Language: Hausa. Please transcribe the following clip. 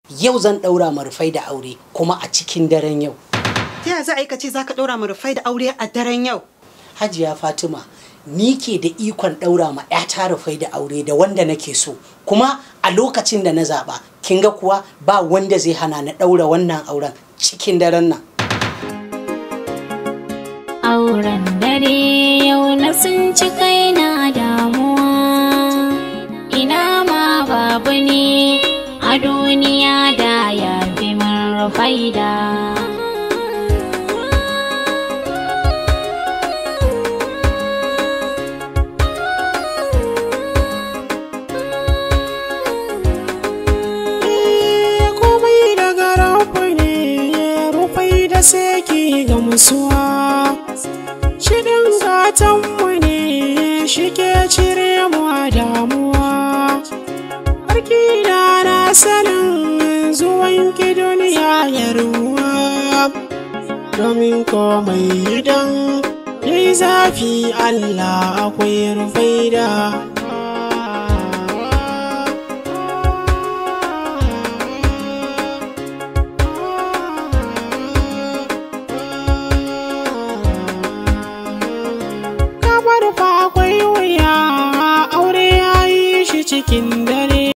Yau zan ɗaura ma Rufai da aure kuma a cikin daren yau. Ta yaya za a yi ka ce za ka ɗaura ma Rufai da aure a daren yau? Hajiya Fatima, ni ke da ikon ɗaura ma ‘yata Rufai da aure da wanda nake so. Kuma a lokacin da na zaɓa, kin ga kuwa ba wanda zai hana na ɗaura wannan auren cikin daren nan. Auren dare yau na sun ci kai na damuwa. Ina ma babu ne a duniya da ya fi min Rufaida. Komai daga rabu ne, Rufaida sai ki gamsuwa. Shirin gatanmu ne shi ke cire mu a damuwa. Harki na sanin zuwan ki duniya ya ruwa. Domin komai idan yayi zafi Allah akwai Rufaida. Cikin